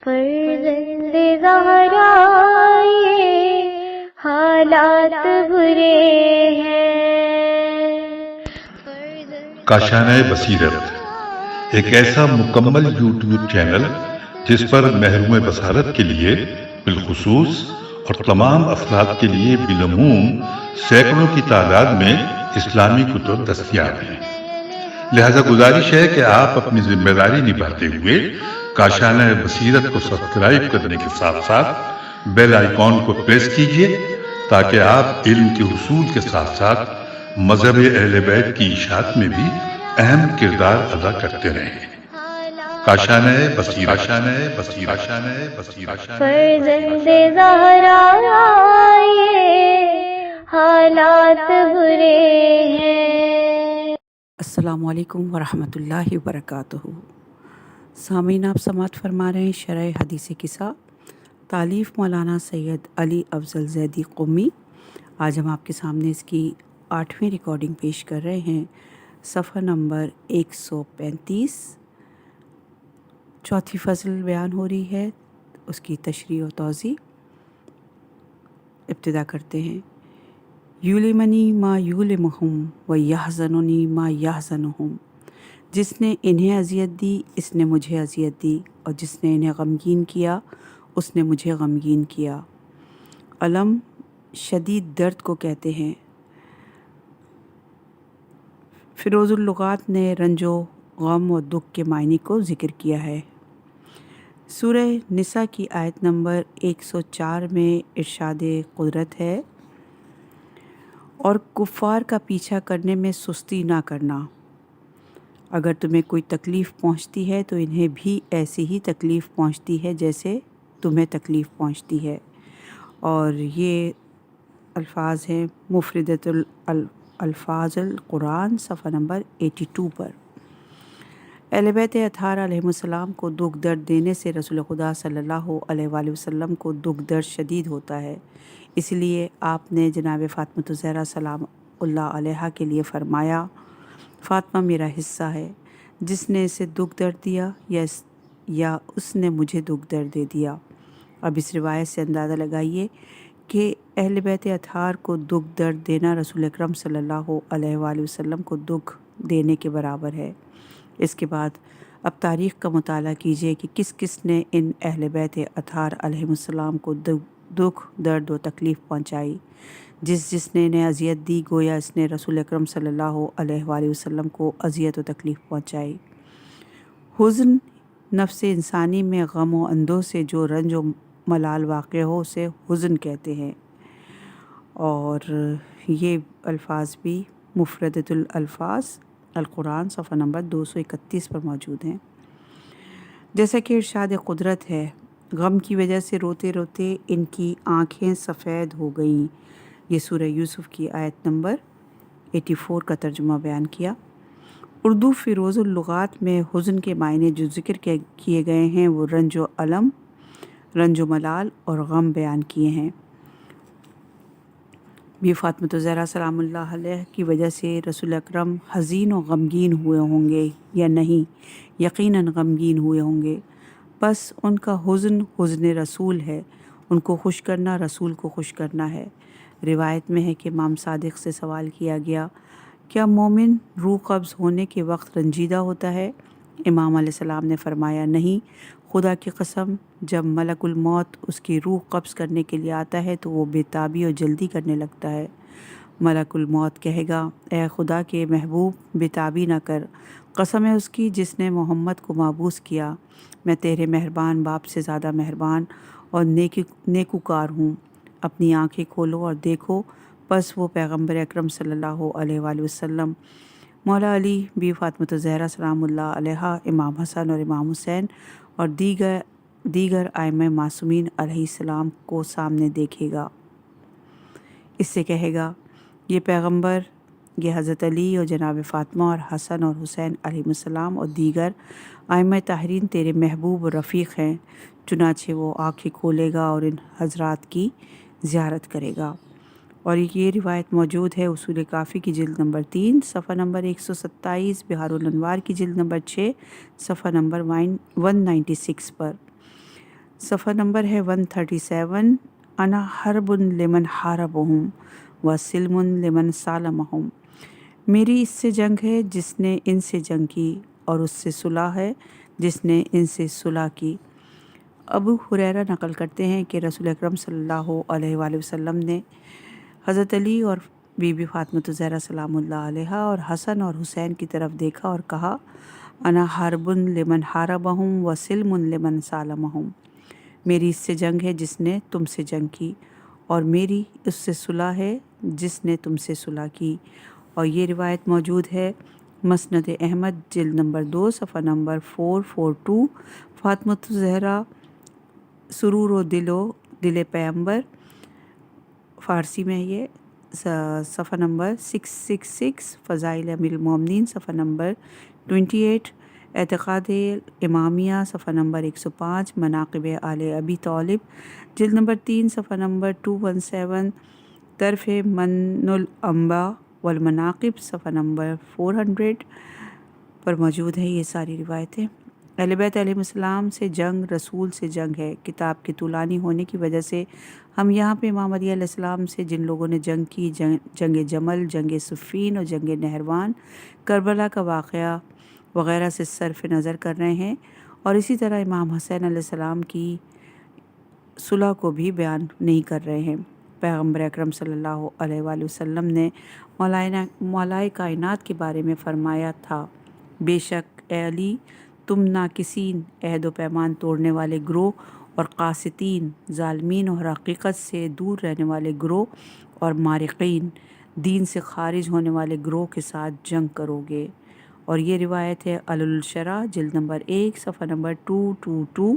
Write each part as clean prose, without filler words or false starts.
فرزند زہرا یہ حالات برے ہیں۔ کاشانہ بصیرت ایک ایسا مکمل یوٹیوب چینل جس پر محروم بصارت کے لیے بالخصوص اور تمام افراد کے لیے بالعموم سینکڑوں کی تعداد میں اسلامی کتب دستیاب ہیں۔ لہذا گزارش ہے کہ آپ اپنی ذمہ داری نبھاتے ہوئے کاشانہ بصیرت کو سبسکرائب کرنے کے ساتھ ساتھ بیل آئیکن کو پریس کیجیے تاکہ آپ علم کے حصول کے ساتھ ساتھ مذہب اہل بیت کی اشاعت میں بھی اہم کردار ادا کرتے رہیں۔ کاشانہ بصیرت، کاشانہ بصیرت۔ فرزند زہرا یہ حالات برے ہیں۔ السلام علیکم ورحمۃ اللہ وبرکاتہ۔ سامعین، آپ سماعت فرما رہے ہیں شرح حدیث قصہ، تالیف مولانا سید علی افضل زیدی قمی۔ آج ہم آپ کے سامنے اس کی 8ویں ریکارڈنگ پیش کر رہے ہیں، صفحہ نمبر 135۔ چوتھی فصل بیان ہو رہی ہے، اس کی تشریح و توضیح۔ ابتدا کرتے ہیں۔ یولمنی ما یولمہم و یحزننی ما یحزنہم، جس نے انہیں اذیت دی اس نے مجھے اذیت دی، اور جس نے انہیں غمگین کیا اس نے مجھے غمگین کیا۔ علم شدید درد کو کہتے ہیں۔ فیروز اللغات نے رنج و غم و دکھ کے معنی کو ذکر کیا ہے۔ سورہ نساء کی آیت نمبر 104 میں ارشاد قدرت ہے، اور کفار کا پیچھا کرنے میں سستی نہ کرنا۔ اگر تمہیں کوئی تکلیف پہنچتی ہے تو انہیں بھی ایسی ہی تکلیف پہنچتی ہے جیسے تمہیں تکلیف پہنچتی ہے۔ اور یہ الفاظ ہیں مفردۃ الفاظ القرآن، صفحہ نمبر 82 پر۔ اہل بیت اطہار علیہ السلام کو دکھ درد دینے سے رسول خدا صلی اللہ علیہ وآلہ وسلم کو دکھ درد شدید ہوتا ہے۔ اس لیے آپ نے جناب فاطمہ الزہرا سلام اللہ علیہا کے لیے فرمایا، فاطمہ میرا حصہ ہے، جس نے اسے دکھ درد دیا یا اس نے مجھے دکھ درد دے دیا۔ اب اس روایت سے اندازہ لگائیے کہ اہل بیت اطہار کو دکھ درد دینا رسول اکرم صلی اللہ علیہ وآلہ وسلم کو دکھ دینے کے برابر ہے۔ اس کے بعد اب تاریخ کا مطالعہ کیجیے کہ کس کس نے ان اہل بیت اطہار علیہ السلام کو دکھ درد و تکلیف پہنچائی۔ جس نے انہیں اذیت دی گویا اس نے رسول اکرم صلی اللہ علیہ وآلہ وسلم کو اذیت و تکلیف پہنچائی۔ حزن نفس انسانی میں غم و اندوہ سے جو رنج و ملال واقع ہو اسے حزن کہتے ہیں۔ اور یہ الفاظ بھی مفردۃ الفاظ القرآن، صفحہ نمبر 231 پر موجود ہیں۔ جیسا کہ ارشاد قدرت ہے، غم کی وجہ سے روتے روتے ان کی آنکھیں سفید ہو گئیں۔ یہ سورہ یوسف کی آیت نمبر 84 کا ترجمہ بیان کیا۔ اردو فیروز اللغات میں حزن کے معنی جو ذکر کیے گئے ہیں وہ رنج و علم، رنج و ملال اور غم بیان کیے ہیں۔ بھی فاطمہ الزہرا سلام اللہ علیہ کی وجہ سے رسول اکرم حزین و غمگین ہوئے ہوں گے یا نہیں؟ یقیناً غمگین ہوئے ہوں گے، بس ان کا حزن حزن رسول ہے، ان کو خوش کرنا رسول کو خوش کرنا ہے۔ روایت میں ہے کہ امام صادق سے سوال کیا گیا، کیا مومن روح قبض ہونے کے وقت رنجیدہ ہوتا ہے؟ امام علیہ السلام نے فرمایا، نہیں، خدا کی قسم، جب ملک الموت اس کی روح قبض کرنے کے لیے آتا ہے تو وہ بے تابی اور جلدی کرنے لگتا ہے۔ ملک الموت کہے گا، اے خدا کے محبوب، بے تابی نہ کر، قسم ہے اس کی جس نے محمد کو مابعوث کیا، میں تیرے مہربان باپ سے زیادہ مہربان اور نیکوکار ہوں، اپنی آنکھیں کھولو اور دیکھو۔ پس وہ پیغمبر اکرم صلی اللہ علیہ وآلہ وسلم، مولا علی، بی فاطمہ الزہرا سلام اللہ علیہا، امام حسن اور امام حسین اور دیگر ائمہ معصومین علیہ السلام کو سامنے دیکھے گا۔ اس سے کہے گا، یہ پیغمبر، یہ حضرت علی اور جناب فاطمہ اور حسن اور حسین علیہ السلام اور دیگر ائمہ طاہرین تیرے محبوب و رفیق ہیں۔ چنانچہ وہ آنکھیں کھولے گا اور ان حضرات کی زیارت کرے گا۔ اور یہ روایت موجود ہے اصول کافی کی جلد نمبر 3 صفحہ نمبر 127، بہار الانوار کی جلد نمبر 6 صفحہ نمبر 196 پر۔ صفحہ نمبر ہے 137۔ انا حرب لمن حاربہم وسلم لمن سالمہم، میری اس سے جنگ ہے جس نے ان سے جنگ کی، اور اس سے صلح ہے جس نے ان سے صلح کی۔ ابو ہریرہ نقل کرتے ہیں کہ رسول اکرم صلی اللہ علیہ وآلہ وسلم نے حضرت علی اور بی بی فاطمہ الزہرا سلام اللہ علیہا اور حسن اور حسین کی طرف دیکھا اور کہا، انا حرب لمن حاربہم وسلم لمن سالمہم، میری اس سے جنگ ہے جس نے تم سے جنگ کی، اور میری اس سے صلح ہے جس نے تم سے صلح کی۔ اور یہ روایت موجود ہے مسند احمد جلد نمبر 2 صفحہ نمبر 442، فاطمہ الزہرا سرور و دل پیمبر، فارسی میں یہ صفحہ نمبر 666، فضائل امیر المومنین صفحہ نمبر 28، اعتقاد امامیہ صفحہ نمبر 105، مناقب آل ابی طالب جلد نمبر 3 صفحہ نمبر 217، طرف من الانباء والمناقب صفحہ نمبر 400 پر موجود ہے یہ ساری روایتیں۔ اہل بیت علیہ السلام سے جنگ رسول سے جنگ ہے۔ کتاب کے طولانی ہونے کی وجہ سے ہم یہاں پہ امام علیہ السلام سے جن لوگوں نے جنگ کی، جنگ جمل، جنگ صفین اور جنگ نہروان، کربلا کا واقعہ وغیرہ سے صرف نظر کر رہے ہیں، اور اسی طرح امام حسین علیہ السلام کی صلح کو بھی بیان نہیں کر رہے ہیں۔ پیغمبر اکرم صلی اللہ علیہ وآلہ وسلم نے مولائے کائنات کے بارے میں فرمایا تھا، بے شک اے علی، تم ناقصین، عہد و پیمان توڑنے والے گروہ اور قاسطین، ظالمین اور حقیقت سے دور رہنے والے گروہ اور مارقین، دین سے خارج ہونے والے گروہ کے ساتھ جنگ کرو گے۔ اور یہ روایت ہے الشرح جلد نمبر 1 صفحہ نمبر 222،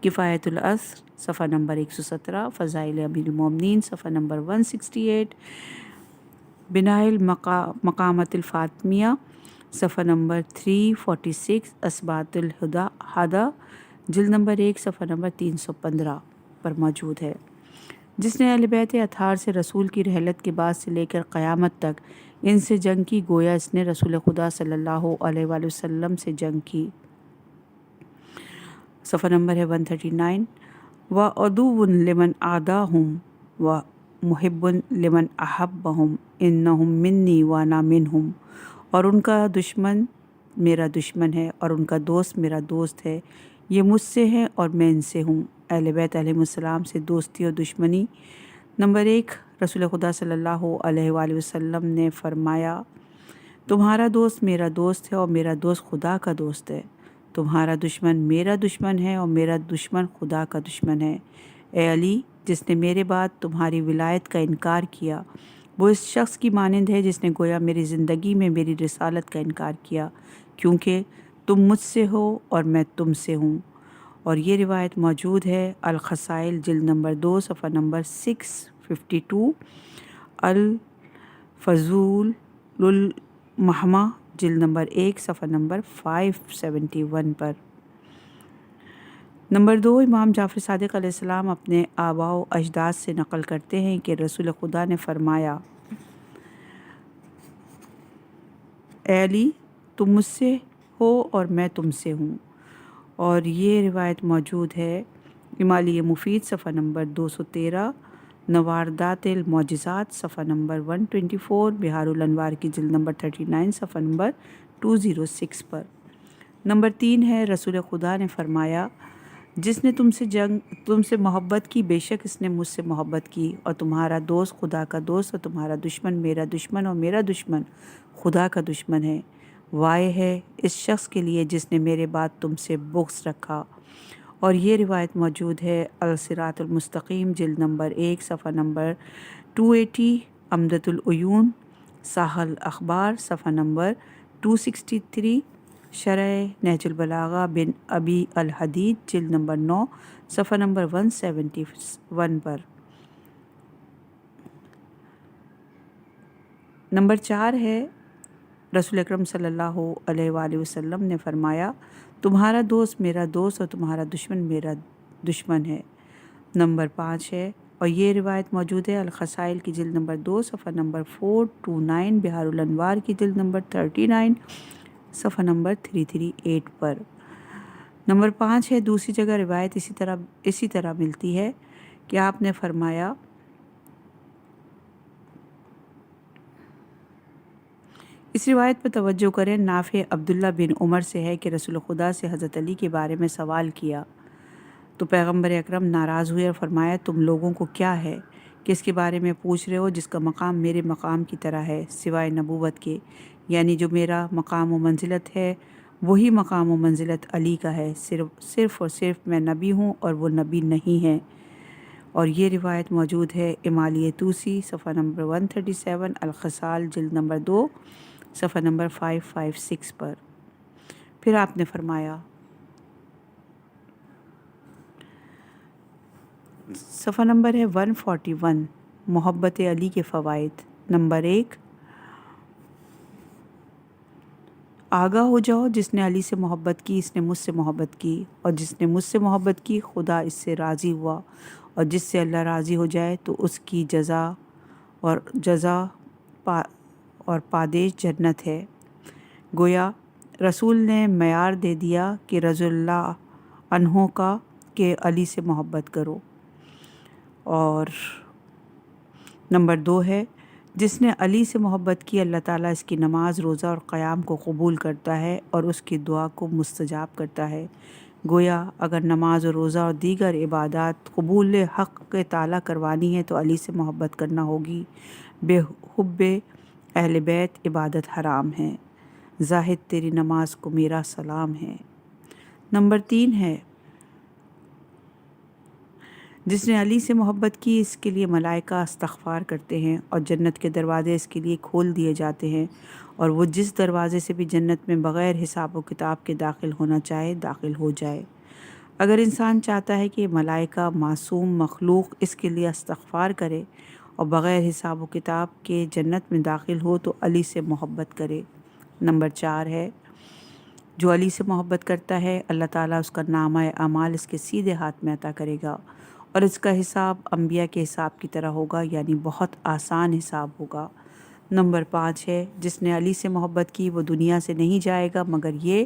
کفایت العصر صفحہ نمبر 117، فضائل امیر المومنین صفحہ نمبر 168، بناء المقامات الفاطمیہ صفحہ نمبر 346، اثبات الہدیٰ جلد نمبر 1 صفحہ نمبر 315 پر موجود ہے۔ جس نے اہل بیت اطہار سے رسول کی رحلت کے بعد سے لے کر قیامت تک ان سے جنگ کی، گویا اس نے رسول خدا صلی اللہ علیہ وآلہ وسلم سے جنگ کی۔ صفحہ نمبر ہے 139، وَعَدُوٌّ لِمَنْ عَادَاهُمْ وَمُحِبٌّ لِمَنْ أَحَبَّهُمْ إِنَّهُمْ مِنِّي وَأَنَا مِنْهُمْ، اور ان کا دشمن میرا دشمن ہے اور ان کا دوست میرا دوست ہے، یہ مجھ سے ہیں اور میں ان سے ہوں۔ اہل بیت علیہ السلام سے دوستی اور دشمنی۔ نمبر 1، رسول خدا صلی اللہ علیہ وآلہ وسلم نے فرمایا، تمہارا دوست میرا دوست ہے اور میرا دوست خدا کا دوست ہے، تمہارا دشمن میرا دشمن ہے اور میرا دشمن خدا کا دشمن ہے۔ اے علی، جس نے میرے بعد تمہاری ولایت کا انکار کیا، وہ اس شخص کی مانند ہے جس نے گویا میری زندگی میں میری رسالت کا انکار کیا، کیونکہ تم مجھ سے ہو اور میں تم سے ہوں۔ اور یہ روایت موجود ہے الخصائل جلد نمبر 2 صفحہ نمبر 652، الفضول المحمہ جلد نمبر 1 صفحہ نمبر 571 پر۔ نمبر 2، امام جعفر صادق علیہ السلام اپنے آباء و اجداد سے نقل کرتے ہیں کہ رسول خدا نے فرمایا، اے علی، تم مجھ سے ہو اور میں تم سے ہوں۔ اور یہ روایت موجود ہے امالی مفید صفحہ نمبر 213، نواردات المعجزات صفحہ نمبر 124، بہار الانوار کی جلد نمبر 39 صفحہ نمبر 206 پر۔ نمبر 3 ہے، رسول خدا نے فرمایا، جس نے تم سے محبت کی، بے شک اس نے مجھ سے محبت کی، اور تمہارا دوست خدا کا دوست اور تمہارا دشمن میرا دشمن اور میرا دشمن خدا کا دشمن ہے۔ وائے ہے اس شخص کے لیے جس نے میرے بعد تم سے بغض رکھا۔ اور یہ روایت موجود ہے الصراط المستقیم جلد نمبر 1 صفحہ نمبر 280، عمدۃ العیون، ساحل اخبار صفحہ نمبر 263، شرح نہج البلاغہ بن ابی الحدید جلد نمبر 9 صفحہ نمبر 171 پر۔ نمبر 4 ہے، رسول اکرم صلی اللہ علیہ وآلہ وسلم نے فرمایا، تمہارا دوست میرا دوست اور تمہارا دشمن میرا دشمن ہے۔ نمبر 5 ہے، اور یہ روایت موجود ہے الخصائل کی جلد نمبر 2 صفحہ نمبر 429، بہار الانوار کی جلد نمبر 39 صفحہ نمبر 338 پر۔ نمبر 5 ہے، دوسری جگہ روایت اسی طرح ملتی ہے کہ آپ نے فرمایا اس روایت پر توجہ کریں، نافع عبداللہ بن عمر سے ہے کہ رسول خدا سے حضرت علی کے بارے میں سوال کیا تو پیغمبر اکرم ناراض ہوئے اور فرمایا تم لوگوں کو کیا ہے کہ اس کے بارے میں پوچھ رہے ہو جس کا مقام میرے مقام کی طرح ہے سوائے نبوت کے، یعنی جو میرا مقام و منزلت ہے وہی مقام و منزلت علی کا ہے، صرف اور صرف میں نبی ہوں اور وہ نبی نہیں ہیں۔ اور یہ روایت موجود ہے امالیہ توسی صفحہ نمبر 137، الخصال جلد نمبر 2 صفحہ نمبر 556 پر۔ پھر آپ نے فرمایا، صفحہ نمبر ہے 141، محبت علی کے فوائد۔ نمبر 1، آگاہ ہو جاؤ، جس نے علی سے محبت کی اس نے مجھ سے محبت کی، اور جس نے مجھ سے محبت کی خدا اس سے راضی ہوا، اور جس سے اللہ راضی ہو جائے تو اس کی جزا اور پادیش جنت ہے۔ گویا رسول نے معیار دے دیا کہ رضی اللہ عنہ کا کہ علی سے محبت کرو۔ اور نمبر 2 ہے، جس نے علی سے محبت کی اللہ تعالیٰ اس کی نماز، روزہ اور قیام کو قبول کرتا ہے اور اس کی دعا کو مستجاب کرتا ہے۔ گویا اگر نماز اور روزہ اور دیگر عبادات قبول حق تعالیٰ کروانی ہے تو علی سے محبت کرنا ہوگی۔ بے حب اہل بیت عبادت حرام ہے۔ زاہد تیری نماز کو میرا سلام ہے۔ نمبر 3 ہے، جس نے علی سے محبت کی اس کے لیے ملائکہ استغفار کرتے ہیں اور جنت کے دروازے اس کے لیے کھول دیے جاتے ہیں، اور وہ جس دروازے سے بھی جنت میں بغیر حساب و کتاب کے داخل ہونا چاہے داخل ہو جائے۔ اگر انسان چاہتا ہے کہ ملائکہ معصوم مخلوق اس کے لیے استغفار کرے اور بغیر حساب و کتاب کے جنت میں داخل ہو تو علی سے محبت کرے۔ نمبر 4 ہے، جو علی سے محبت کرتا ہے اللہ تعالیٰ اس کا نامہ اعمال اس کے سیدھے ہاتھ میں عطا کرے گا، اور اس کا حساب انبیاء کے حساب کی طرح ہوگا، یعنی بہت آسان حساب ہوگا۔ نمبر 5 ہے، جس نے علی سے محبت کی وہ دنیا سے نہیں جائے گا مگر یہ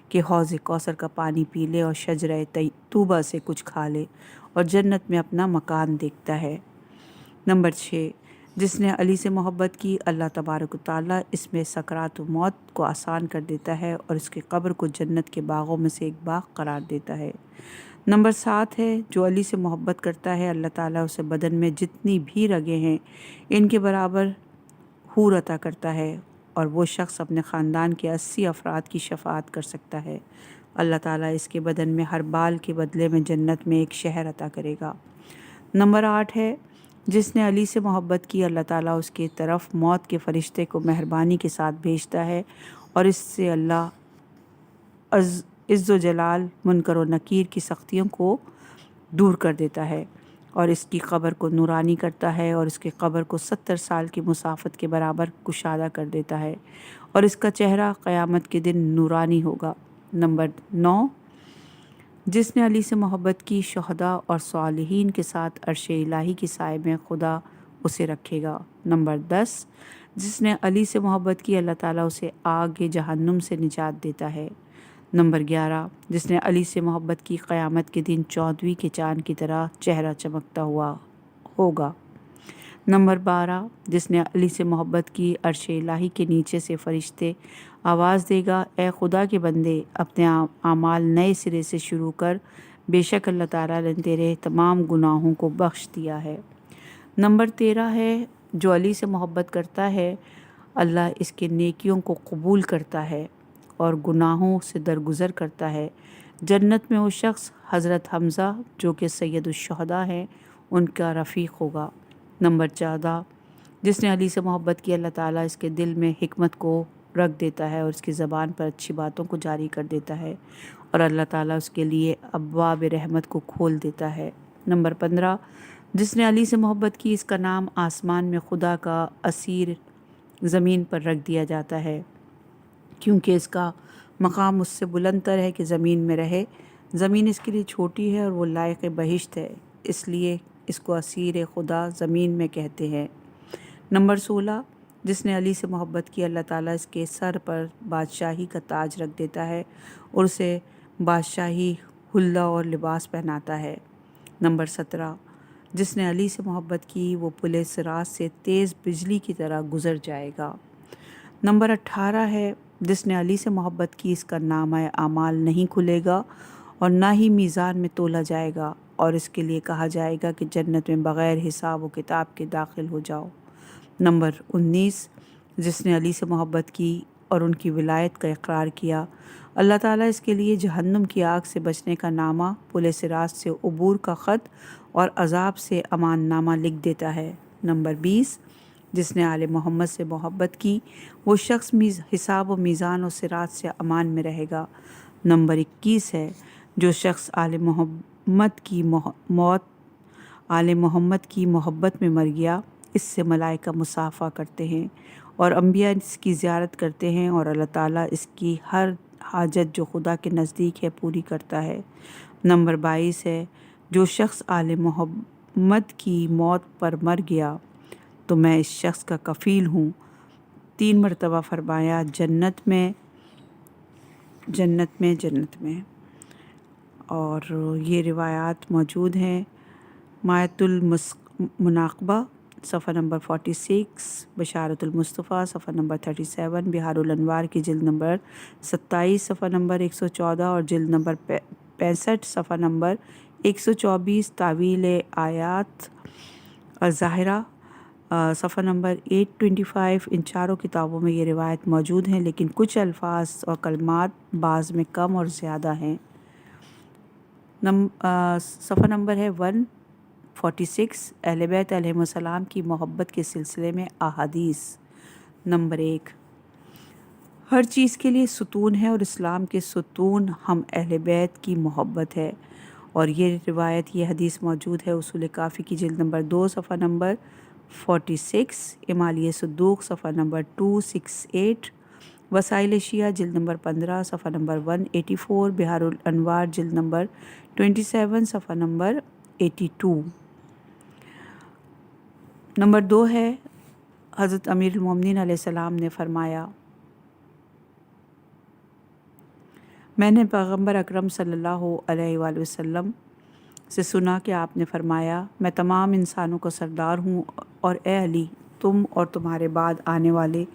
کہ حوض کوثر کا پانی پی لے اور شجرہ طوبہ سے کچھ کھا لے اور جنت میں اپنا مکان دیکھتا ہے۔ نمبر 6، جس نے علی سے محبت کی اللہ تبارک و تعالیٰ اس میں سکرات و موت کو آسان کر دیتا ہے اور اس کی قبر کو جنت کے باغوں میں سے ایک باغ قرار دیتا ہے۔ نمبر 7 ہے، جو علی سے محبت کرتا ہے اللہ تعالیٰ اسے بدن میں جتنی بھی رگیں ہیں ان کے برابر حور عطا کرتا ہے، اور وہ شخص اپنے خاندان کے 80 افراد کی شفاعت کر سکتا ہے۔ اللہ تعالیٰ اس کے بدن میں ہر بال کے بدلے میں جنت میں ایک شہر عطا کرے گا۔ نمبر 8 ہے، جس نے علی سے محبت کی اللہ تعالیٰ اس کے طرف موت کے فرشتے کو مہربانی کے ساتھ بھیجتا ہے، اور اس سے اللہ عز و جلال منکر و نکیر کی سختیوں کو دور کر دیتا ہے، اور اس کی قبر کو نورانی کرتا ہے، اور اس کی قبر کو 70 سال کی مسافت کے برابر کشادہ کر دیتا ہے، اور اس کا چہرہ قیامت کے دن نورانی ہوگا۔ نمبر 9، جس نے علی سے محبت کی شہداء اور صالحین کے ساتھ عرش الہی کی سائے میں خدا اسے رکھے گا۔ نمبر 10، جس نے علی سے محبت کی اللہ تعالیٰ اسے آگ جہنم سے نجات دیتا ہے۔ نمبر 11، جس نے علی سے محبت کی قیامت کے دن 14ویں کے چاند کی طرح چہرہ چمکتا ہوا ہوگا۔ نمبر 12، جس نے علی سے محبت کی عرش الہی کے نیچے سے فرشتے آواز دے گا، اے خدا کے بندے اپنے اعمال نئے سرے سے شروع کر، بے شک اللہ تعالیٰ نے تیرے تمام گناہوں کو بخش دیا ہے۔ نمبر 13 ہے، جو علی سے محبت کرتا ہے اللہ اس کے نیکیوں کو قبول کرتا ہے اور گناہوں سے درگزر کرتا ہے۔ جنت میں وہ شخص حضرت حمزہ جو کہ سید الشہداء ہیں ان کا رفیق ہوگا۔ نمبر 14، جس نے علی سے محبت کی اللہ تعالیٰ اس کے دل میں حکمت کو رکھ دیتا ہے اور اس کی زبان پر اچھی باتوں کو جاری کر دیتا ہے، اور اللہ تعالیٰ اس کے لیے ابواب رحمت کو کھول دیتا ہے۔ نمبر 15، جس نے علی سے محبت کی اس کا نام آسمان میں خدا کا اسیر زمین پر رکھ دیا جاتا ہے، کیونکہ اس کا مقام اس سے بلند تر ہے کہ زمین میں رہے۔ زمین اس کے لیے چھوٹی ہے اور وہ لائق بہشت ہے، اس لیے اس کو اسیر خدا زمین میں کہتے ہیں۔ نمبر 16، جس نے علی سے محبت کی اللہ تعالیٰ اس کے سر پر بادشاہی کا تاج رکھ دیتا ہے اور اسے بادشاہی حلہ اور لباس پہناتا ہے۔ نمبر 17، جس نے علی سے محبت کی وہ پل صراط سے تیز بجلی کی طرح گزر جائے گا۔ نمبر 18 ہے، جس نے علی سے محبت کی اس کا نامہ اعمال نہیں کھلے گا اور نہ ہی میزان میں تولا جائے گا، اور اس کے لیے کہا جائے گا کہ جنت میں بغیر حساب و کتاب کے داخل ہو جاؤ۔ نمبر 19، جس نے علی سے محبت کی اور ان کی ولایت کا اقرار کیا، اللہ تعالیٰ اس کے لیے جہنم کی آگ سے بچنے کا نامہ، پل صراط سے عبور کا خط اور عذاب سے امان نامہ لکھ دیتا ہے۔ نمبر 20، جس نے آل محمد سے محبت کی وہ شخص حساب و میزان و صراط سے امان میں رہے گا۔ نمبر 21 ہے، جو شخص آل محمد کی محبت میں مر گیا، اس سے ملائکہ مصافحہ کرتے ہیں اور انبیاء اس کی زیارت کرتے ہیں، اور اللہ تعالیٰ اس کی ہر حاجت جو خدا کے نزدیک ہے پوری کرتا ہے۔ نمبر 22 ہے، جو شخص آل محمد کی موت پر مر گیا تو میں اس شخص کا کفیل ہوں۔ 3 مرتبہ فرمایا، جنت میں جنت میں جنت میں۔ اور یہ روایات موجود ہیں مایۃ المناقبہ صفحہ نمبر 46، بشارت المصطفیٰ صفحہ نمبر 37، بہار الانوار کی جلد نمبر 27 صفحہ نمبر 114 اور جلد نمبر 65 صفحہ نمبر 124، تعویل آیات الظاہرہ صفحہ نمبر 825۔ ان چاروں کتابوں میں یہ روایت موجود ہیں، لیکن کچھ الفاظ اور کلمات بعض میں کم اور زیادہ ہیں۔ صفحہ نمبر ہے 146، اہل بیت علیہ السلام کی محبت کے سلسلے میں احادیث۔ نمبر 1، ہر چیز کے لیے ستون ہے اور اسلام کے ستون ہم اہل بیت کی محبت ہے، اور یہ روایت یہ حدیث موجود ہے اصول کافی کی جلد نمبر 2 صفحہ نمبر 46، امالیہ صدوق صفحہ نمبر 268، وسائل شیعہ جلد نمبر 15 صفحہ نمبر 184، بہار الانوار جلد نمبر 27 صفحہ نمبر 82۔ نمبر 2 ہے، حضرت امیر المومنین علیہ السلام نے فرمایا، میں نے پیغمبر اکرم صلی اللہ علیہ وآلہ وسلم سے سنا کہ آپ نے فرمایا، میں تمام انسانوں کا سردار ہوں، اور اے علی، تم اور تمہارے بعد آنے والے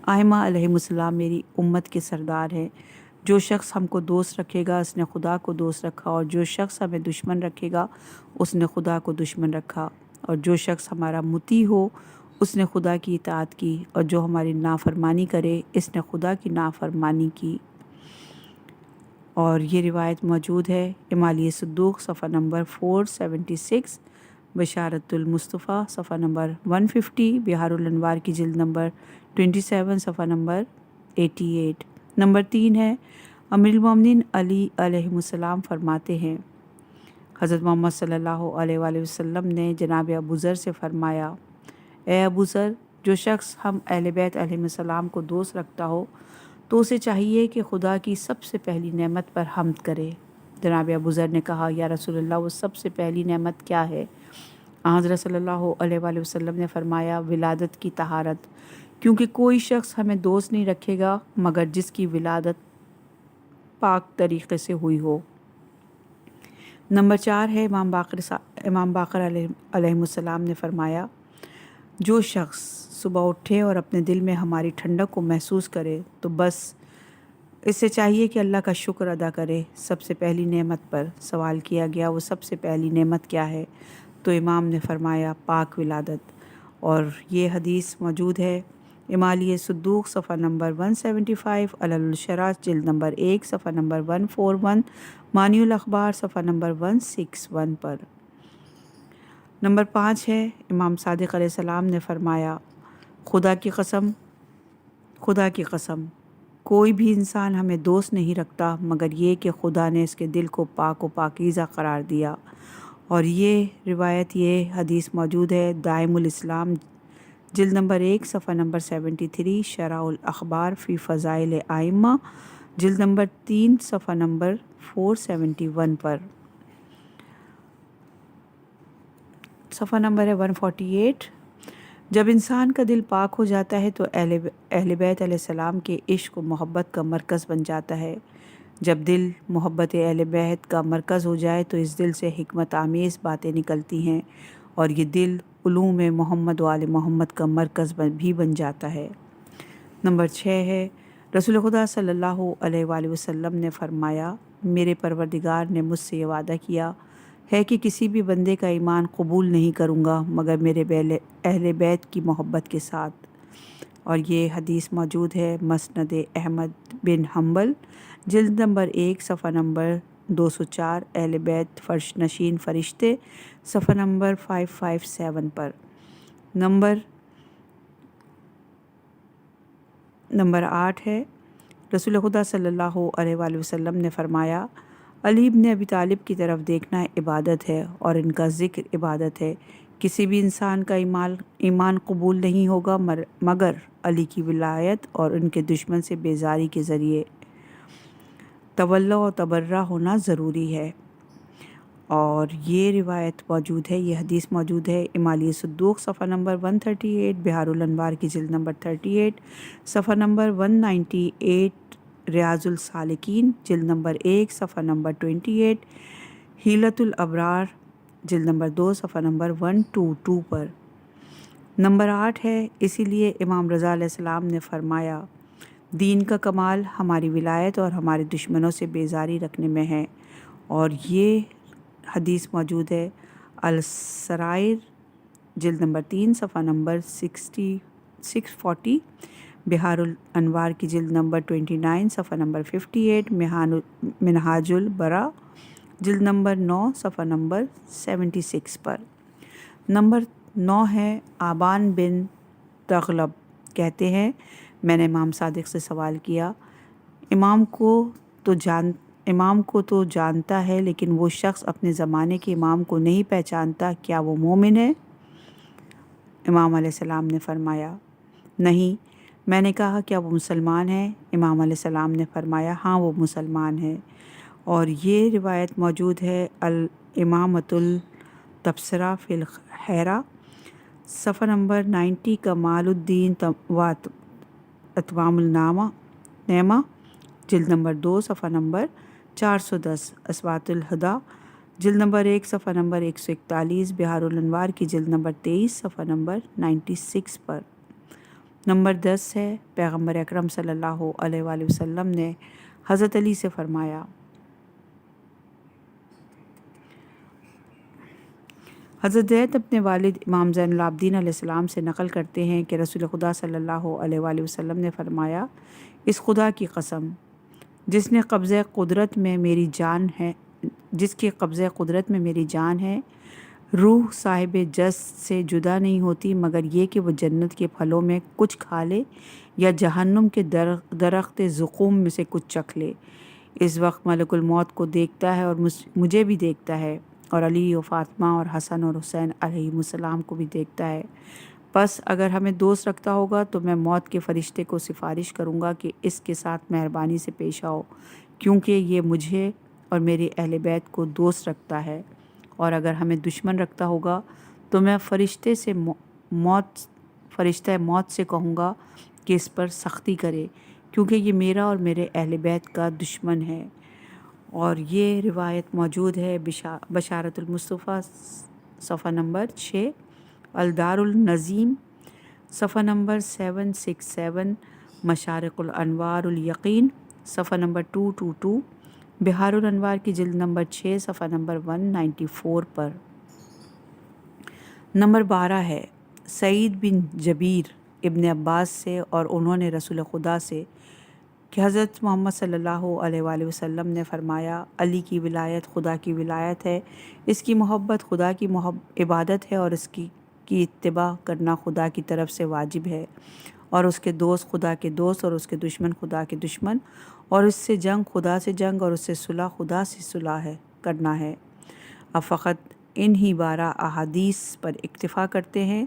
ائمہ علیہم السلام میری امت کے سردار ہیں۔ جو شخص ہم کو دوست رکھے گا اس نے خدا کو دوست رکھا، اور جو شخص ہمیں دشمن رکھے گا اس نے خدا کو دشمن رکھا، اور جو شخص ہمارا مطیع ہو اس نے خدا کی اطاعت کی، اور جو ہماری نافرمانی کرے اس نے خدا کی نافرمانی کی۔ اور یہ روایت موجود ہے امالیہ صدوق صفحہ نمبر 476، بشارت المصطفیٰ صفحہ نمبر 150، بہار الانوار کی جلد نمبر 27 صفحہ نمبر 88۔ نمبر 3 ہے، امیر المومنین علی علیہ السلام فرماتے ہیں، حضرت محمد صلی اللہ علیہ وآلہ وسلم نے جناب ابو ذر سے فرمایا، اے ابو ذر، جو شخص ہم اہل بیت علیہ السلام کو دوست رکھتا ہو تو اسے چاہیے کہ خدا کی سب سے پہلی نعمت پر حمد کرے۔ جناب ابو ذر نے کہا، یا رسول اللہ، وہ سب سے پہلی نعمت کیا ہے؟ حضرت صلی اللہ علیہ وآلہ وسلم نے فرمایا، ولادت کی طہارت، کیونکہ کوئی شخص ہمیں دوست نہیں رکھے گا مگر جس کی ولادت پاک طریقے سے ہوئی ہو۔ نمبر 4 ہے، امام باقر علیہ السلام نے فرمایا، جو شخص صبح اٹھے اور اپنے دل میں ہماری ٹھنڈک کو محسوس کرے تو بس اس سے چاہیے کہ اللہ کا شکر ادا کرے۔ سب سے پہلی نعمت پر سوال کیا گیا، وہ سب سے پہلی نعمت کیا ہے؟ تو امام نے فرمایا، پاک ولادت۔ اور یہ حدیث موجود ہے امالیہ صدوق صفحہ نمبر 175، علل الشرح جلد نمبر 1 صفحہ نمبر 141، مانی الاخبار صفحہ نمبر 161 پر۔ نمبر 5 ہے، امام صادق علیہ السلام نے فرمایا، خدا کی قسم کوئی بھی انسان ہمیں دوست نہیں رکھتا مگر یہ کہ خدا نے اس کے دل کو پاک و پاکیزہ قرار دیا۔ اور یہ روایت یہ حدیث موجود ہے دائم الاسلام جلد نمبر 1 صفحہ نمبر 73، شرح الاخبار فی فضائل ائمہ جلد نمبر 3 صفحہ نمبر 471 پر۔ صفحہ نمبر ہے 148۔ جب انسان کا دل پاک ہو جاتا ہے تو اہل بیت علیہ السلام کے عشق و محبت کا مرکز بن جاتا ہے۔ جب دل محبت اہل بیت کا مرکز ہو جائے تو اس دل سے حکمت آمیز باتیں نکلتی ہیں اور یہ دل علوم محمد و آل محمد کا مرکز بھی بن جاتا ہے۔ نمبر 6 ہے، رسول خدا صلی اللہ علیہ وآلہ وسلم نے فرمایا، میرے پروردگار نے مجھ سے یہ وعدہ کیا ہے کہ کسی بھی بندے کا ایمان قبول نہیں کروں گا مگر میرے اہل بیت کی محبت کے ساتھ۔ اور یہ حدیث موجود ہے مسند احمد بن حنبل، جلد نمبر 1 صفحہ نمبر 204، اہل بیت فرش نشین فرشتے صفحہ نمبر 557 پر۔ نمبر 8 ہے، رسول خدا صلی اللہ علیہ وآلہ وسلم نے فرمایا، علی ابن ابی طالب کی طرف دیکھنا عبادت ہے اور ان کا ذکر عبادت ہے۔ کسی بھی انسان کا ایمان قبول نہیں ہوگا مگر علی کی ولایت اور ان کے دشمن سے بیزاری کے ذریعے تولا و تبرہ ہونا ضروری ہے۔ اور یہ روایت موجود ہے، یہ حدیث موجود ہے امالی صدوق صفحہ نمبر 138، بہار الانوار کی جلد نمبر 38، صفحہ نمبر 198، ریاض السالکین جلد نمبر 1 صفحہ نمبر 28، حیلۃ الابرار جلد نمبر 2 صفحہ نمبر 122 پر۔ نمبر 8 ہے، اسی لیے امام رضا علیہ السلام نے فرمایا، دین کا کمال ہماری ولایت اور ہمارے دشمنوں سے بیزاری رکھنے میں ہے۔ اور یہ حدیث موجود ہے السرائر جلد نمبر 3 صفحہ نمبر 640، بہار الانوار کی جلد نمبر 29 صفحہ نمبر 58، منہاج البراء جلد نمبر 9 صفحہ نمبر 76 پر۔ نمبر 9 ہے، آبان بن تغلب کہتے ہیں، میں نے امام صادق سے سوال کیا، امام کو تو جانتا ہے لیکن وہ شخص اپنے زمانے کے امام کو نہیں پہچانتا، کیا وہ مومن ہے؟ امام علیہ السلام نے فرمایا نہیں۔ میں نے کہا کیا وہ مسلمان ہے؟ امام علیہ السلام نے فرمایا ہاں وہ مسلمان ہے۔ اور یہ روایت موجود ہے الامامۃ التبصرہ فی الحیرہ صفحہ نمبر 90، کمال الدین و اتمام النعمہ جلد نمبر 2 صفحہ نمبر 410، اسوات الہدا جلد نمبر 1 صفحہ نمبر 141، بہار الانوار کی جلد نمبر 23 صفحہ نمبر 96 پر۔ نمبر 10 ہے، پیغمبر اکرم صلی اللہ علیہ وآلہ وسلم نے حضرت علی سے فرمایا، حضرت زید اپنے والد امام زین العابدین علیہ السلام سے نقل کرتے ہیں کہ رسول خدا صلی اللہ علیہ وآلہ وسلم نے فرمایا، اس خدا کی قسم جس کے قبضہ قدرت میں میری جان ہے، روح صاحب جسد سے جدا نہیں ہوتی مگر یہ کہ وہ جنت کے پھلوں میں کچھ کھا لے یا جہنم کے درخت زقوم میں سے کچھ چکھ لے۔ اس وقت ملک الموت کو دیکھتا ہے اور مجھے بھی دیکھتا ہے، اور علی و فاطمہ اور حسن اور حسین علیہم السلام کو بھی دیکھتا ہے۔ بس اگر ہمیں دوست رکھتا ہوگا تو میں موت کے فرشتے کو سفارش کروں گا کہ اس کے ساتھ مہربانی سے پیش آؤ، کیونکہ یہ مجھے اور میرے اہل بیت کو دوست رکھتا ہے۔ اور اگر ہمیں دشمن رکھتا ہوگا تو میں فرشتہ موت سے کہوں گا کہ اس پر سختی کرے، کیونکہ یہ میرا اور میرے اہل بیت کا دشمن ہے۔ اور یہ روایت موجود ہے بشارت المصطفیٰ صفحہ نمبر 6، الدار النظیم صفحہ نمبر 767، مشارق الانوار الیقین صفحہ نمبر 222، بہار الانوار کی جلد نمبر 6 صفحہ نمبر 194 پر۔ نمبر 12 ہے، سعید بن جبیر ابن عباس سے اور انہوں نے رسول خدا سے کہ حضرت محمد صلی اللہ علیہ وآلہ وسلم نے فرمایا، علی کی ولایت خدا کی ولایت ہے، اس کی محبت خدا کی عبادت ہے، اور اس کی اتباع کرنا خدا کی طرف سے واجب ہے، اور اس کے دوست خدا کے دوست اور اس کے دشمن خدا کے دشمن، اور اس سے جنگ خدا سے جنگ اور اس سے صلح خدا سے صلح کرنا ہے۔ اب فقط انہی 12 احادیث پر اکتفا کرتے ہیں۔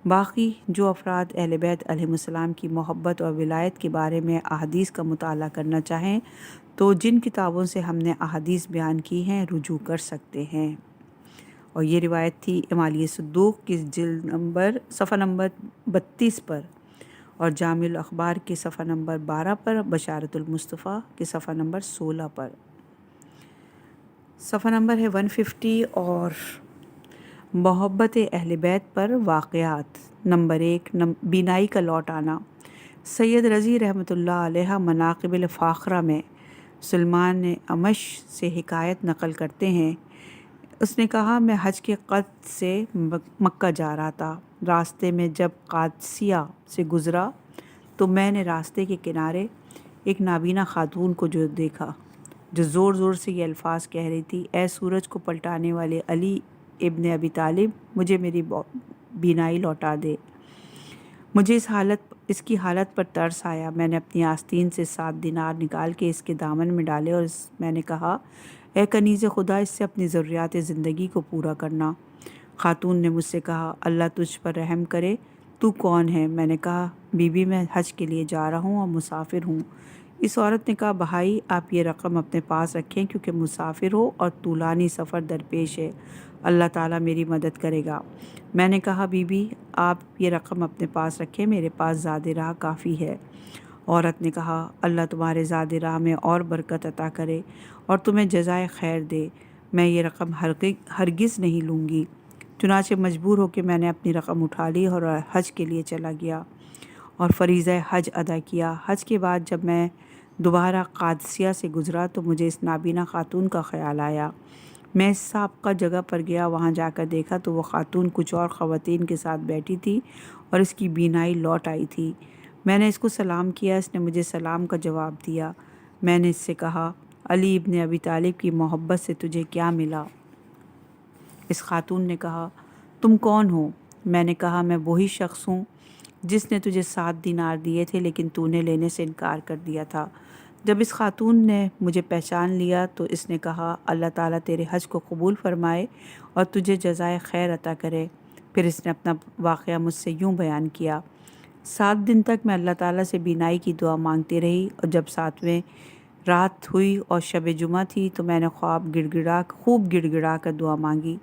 باقی جو افراد اہل بیت علیہم السلام کی محبت اور ولایت کے بارے میں احادیث کا مطالعہ کرنا چاہیں تو جن کتابوں سے ہم نے احادیث بیان کی ہیں رجوع کر سکتے ہیں۔ اور یہ روایت تھی امالی صدوق کی جلد صفحہ نمبر 32 پر، اور جامع الاخبار کے صفحہ نمبر 12 پر، بشارت المصطفیٰ کے صفحہ نمبر 16 پر۔ صفحہ نمبر ہے 150 اور محبت اہل بیت پر واقعات۔ نمبر 1، بینائی کا لوٹ آنا۔ سید رضی رحمۃ اللہ علیہ مناقب الفاخرہ میں سلمان امش سے حکایت نقل کرتے ہیں۔ اس نے کہا، میں حج کے قصد سے مکہ جا رہا تھا۔ راستے میں جب قادسیہ سے گزرا تو میں نے راستے کے کنارے ایک نابینا خاتون کو دیکھا جو زور زور سے یہ الفاظ کہہ رہی تھی، اے سورج کو پلٹانے والے علی ابن ابی طالب، مجھے میری بینائی لوٹا دے۔ مجھے اس کی حالت پر ترس آیا۔ میں نے اپنی آستین سے 7 دینار نکال کے اس کے دامن میں ڈالے اور میں نے کہا، اے کنیز خدا، اس سے اپنی ضروریات زندگی کو پورا کرنا۔ خاتون نے مجھ سے کہا، اللہ تجھ پر رحم کرے، تو کون ہے؟ میں نے کہا، بی بی، میں حج کے لیے جا رہا ہوں اور مسافر ہوں۔ اس عورت نے کہا، بھائی آپ یہ رقم اپنے پاس رکھیں کیونکہ مسافر ہو اور طولانی سفر درپیش ہے، اللہ تعالیٰ میری مدد کرے گا۔ میں نے کہا، بی بی آپ یہ رقم اپنے پاس رکھیں، میرے پاس زاد راہ کافی ہے۔ عورت نے کہا، اللہ تمہارے زاد راہ میں اور برکت عطا کرے اور تمہیں جزائے خیر دے، میں یہ رقم ہرگز نہیں لوں گی۔ چنانچہ مجبور ہو کے میں نے اپنی رقم اٹھا لی اور حج کے لیے چلا گیا اور فریضہ حج ادا کیا۔ حج کے بعد جب میں دوبارہ قادسیہ سے گزرا تو مجھے اس نابینا خاتون کا خیال آیا۔ میں اس سابقہ جگہ پر گیا، وہاں جا کر دیکھا تو وہ خاتون کچھ اور خواتین کے ساتھ بیٹھی تھی اور اس کی بینائی لوٹ آئی تھی۔ میں نے اس کو سلام کیا، اس نے مجھے سلام کا جواب دیا۔ میں نے اس سے کہا، علی ابن ابی طالب کی محبت سے تجھے کیا ملا؟ اس خاتون نے کہا، تم کون ہو؟ میں نے کہا، میں وہی شخص ہوں جس نے تجھے 7 دینار دیے تھے لیکن تو نے لینے سے انکار کر دیا تھا۔ جب اس خاتون نے مجھے پہچان لیا تو اس نے کہا، اللہ تعالیٰ تیرے حج کو قبول فرمائے اور تجھے جزائے خیر عطا کرے۔ پھر اس نے اپنا واقعہ مجھ سے یوں بیان کیا، 7 دن تک میں اللہ تعالیٰ سے بینائی کی دعا مانگتی رہی اور جب 7ویں رات ہوئی اور شب جمعہ تھی تو میں نے خوب گڑ گڑا کر دعا مانگی۔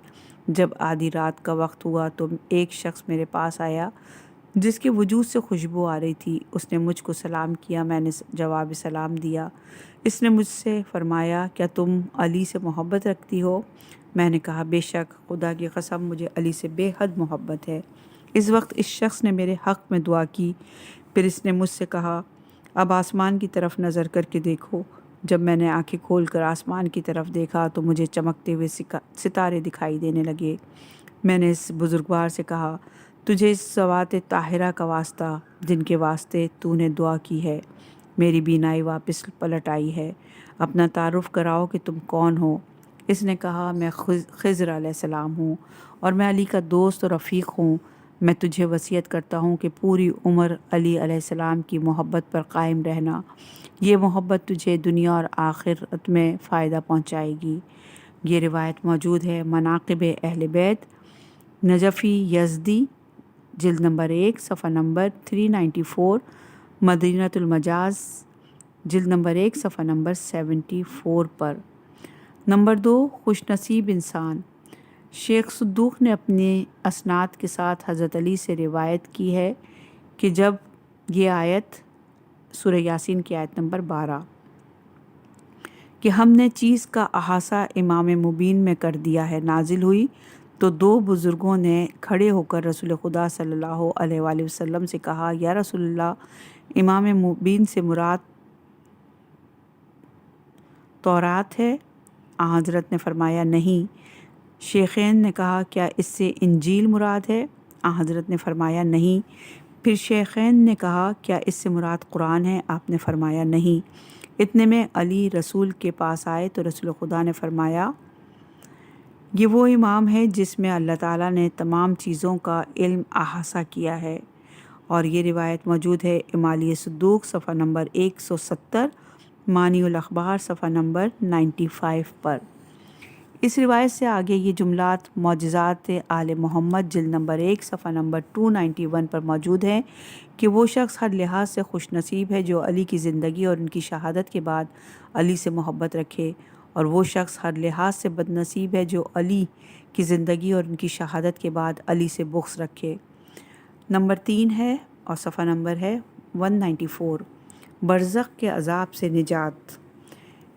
جب آدھی رات کا وقت ہوا تو ایک شخص میرے پاس آیا جس کے وجود سے خوشبو آ رہی تھی۔ اس نے مجھ کو سلام کیا، میں نے جواب سلام دیا۔ اس نے مجھ سے فرمایا، کیا تم علی سے محبت رکھتی ہو؟ میں نے کہا، بے شک، خدا کی قسم مجھے علی سے بے حد محبت ہے۔ اس وقت اس شخص نے میرے حق میں دعا کی۔ پھر اس نے مجھ سے کہا، اب آسمان کی طرف نظر کر کے دیکھو۔ جب میں نے آنکھیں کھول کر آسمان کی طرف دیکھا تو مجھے چمکتے ہوئے ستارے دکھائی دینے لگے۔ میں نے اس بزرگوار سے کہا، تجھے اس ذوات طاہرہ کا واسطہ جن کے واسطے تو نے دعا کی ہے، میری بینائی واپس پلٹ آئی ہے، اپنا تعارف کراؤ کہ تم کون ہو؟ اس نے کہا، میں خضر علیہ السلام ہوں اور میں علی کا دوست اور رفیق ہوں۔ میں تجھے وصیت کرتا ہوں کہ پوری عمر علی علیہ السلام کی محبت پر قائم رہنا، یہ محبت تجھے دنیا اور آخرت میں فائدہ پہنچائے گی۔ یہ روایت موجود ہے مناقب اہل بیت، نجفی یزدی، جلد نمبر 1 صفحہ نمبر 394، مدینۃ المجاز، جلد نمبر 1 صفحہ نمبر 74 پر۔ نمبر 2، خوش نصیب انسان۔ شیخ صدوق نے اپنے اسناد کے ساتھ حضرت علی سے روایت کی ہے کہ جب یہ آیت سورہ یاسین کی آیت نمبر 12 کہ ہم نے چیز کا احاطہ امام مبین میں کر دیا ہے نازل ہوئی تو 2 بزرگوں نے کھڑے ہو کر رسول خدا صلی اللہ علیہ وآلہ وسلم سے کہا، یا رسول اللہ، امام مبین سے مراد تورات ہے؟ آن حضرت نے فرمایا، نہیں۔ شیخین نے کہا، کیا اس سے انجیل مراد ہے؟ آن حضرت نے فرمایا، نہیں۔ پھر شیخین نے کہا، کیا اس سے مراد قرآن ہے؟ آپ نے فرمایا، نہیں۔ اتنے میں علی رسول کے پاس آئے تو رسول خدا نے فرمایا، یہ وہ امام ہے جس میں اللہ تعالیٰ نے تمام چیزوں کا علم احاطہ کیا ہے۔ اور یہ روایت موجود ہے امالی صدوق صفحہ نمبر 170، مانی الاخبار صفحہ نمبر 95 پر۔ اس روایت سے آگے یہ جملات معجزات آل محمد جلد نمبر 1 صفحہ نمبر 291 پر موجود ہیں کہ وہ شخص ہر لحاظ سے خوش نصیب ہے جو علی کی زندگی اور ان کی شہادت کے بعد علی سے محبت رکھے، اور وہ شخص ہر لحاظ سے بد نصیب ہے جو علی کی زندگی اور ان کی شہادت کے بعد علی سے بغض رکھے۔ نمبر 3 ہے اور صفحہ نمبر ہے 194، برزخ کے عذاب سے نجات۔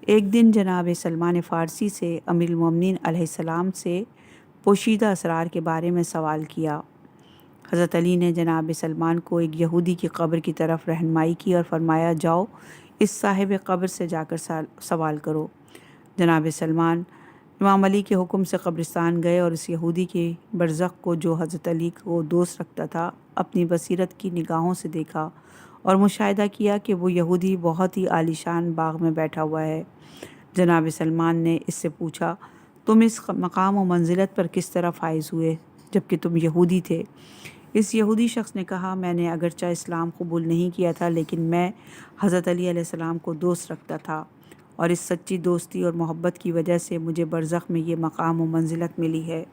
ایک دن جناب سلمان فارسی سے امیر المومنین علیہ السلام سے پوشیدہ اسرار کے بارے میں سوال کیا۔ حضرت علی نے جناب سلمان کو ایک یہودی کی قبر کی طرف رہنمائی کی اور فرمایا، جاؤ اس صاحب قبر سے جا کر سوال کرو۔ جناب سلمان امام علی کے حکم سے قبرستان گئے اور اس یہودی کے برزخ کو، جو حضرت علی کو دوست رکھتا تھا، اپنی بصیرت کی نگاہوں سے دیکھا اور مشاہدہ کیا کہ وہ یہودی بہت ہی عالیشان باغ میں بیٹھا ہوا ہے۔ جناب سلمان نے اس سے پوچھا، تم اس مقام و منزلت پر کس طرح فائز ہوئے جبکہ تم یہودی تھے؟ اس یہودی شخص نے کہا، میں نے اگرچہ اسلام قبول نہیں کیا تھا، لیکن میں حضرت علی علیہ السلام کو دوست رکھتا تھا، اور اس سچی دوستی اور محبت کی وجہ سے مجھے برزخ میں یہ مقام و منزلت ملی ہے۔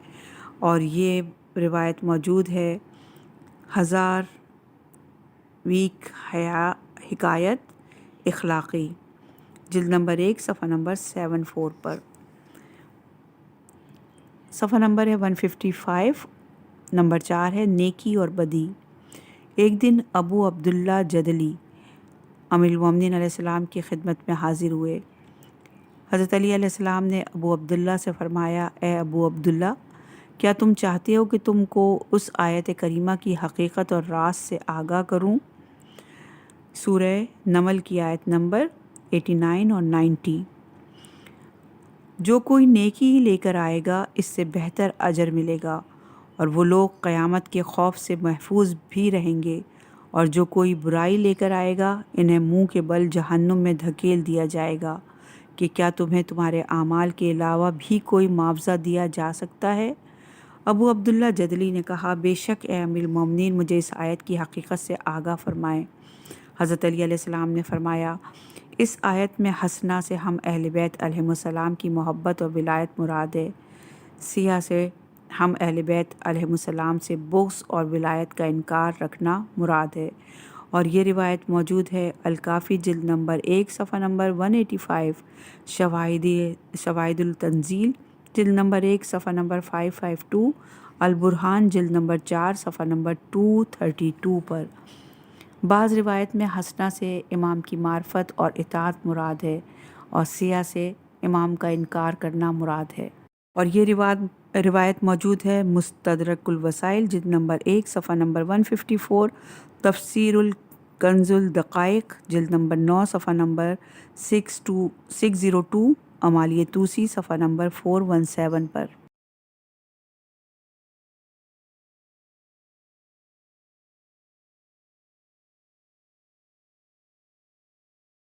اور یہ روایت موجود ہے 1000 ویک حکایت اخلاقی، جلد نمبر 1 صفحہ نمبر 74 پر۔ صفحہ نمبر ہے 155، نمبر 4 ہے نیکی اور بدی۔ ایک دن ابو عبداللہ جدلی امیر المومنین علیہ السلام کی خدمت میں حاضر ہوئے۔ حضرت علی علیہ السلام نے ابو عبداللہ سے فرمایا، اے ابو عبداللہ، کیا تم چاہتے ہو کہ تم کو اس آیت کریمہ کی حقیقت اور راز سے آگاہ کروں؟ سورہ نمل کی آیت نمبر 89 اور 90۔ جو کوئی نیکی لے کر آئے گا اس سے بہتر اجر ملے گا، اور وہ لوگ قیامت کے خوف سے محفوظ بھی رہیں گے، اور جو کوئی برائی لے کر آئے گا انہیں منہ کے بل جہنم میں دھکیل دیا جائے گا کہ کیا تمہیں تمہارے اعمال کے علاوہ بھی کوئی معاوضہ دیا جا سکتا ہے؟ ابو عبداللہ جدلی نے کہا، بے شک اے امیر المومنین، مجھے اس آیت کی حقیقت سے آگاہ فرمائیں۔ حضرت علی علیہ السلام نے فرمایا، اس آیت میں حسنہ سے ہم اہل بیت علیہم السلام کی محبت اور ولایت مراد ہے، سیاہ سے ہم اہل بیت علیہم السلام سے بغض اور ولایت کا انکار رکھنا مراد ہے۔ اور یہ روایت موجود ہے الکافی جلد نمبر 1 صفحہ نمبر 185، شواہد التنزیل جلد نمبر 1 صفحہ نمبر 552، البرہان جلد نمبر 4 صفحہ نمبر 232 پر۔ بعض روایت میں حسنہ سے امام کی معرفت اور اطاعت مراد ہے، اور سیاہ سے امام کا انکار کرنا مراد ہے۔ اور یہ روایت موجود ہے مستدرک الوسائل جلد نمبر 1 صفحہ نمبر 154، تفسیر الکنز الدقائق جلد نمبر 9 صفحہ نمبر 602، امالیہ توسی صفحہ نمبر 417 پر۔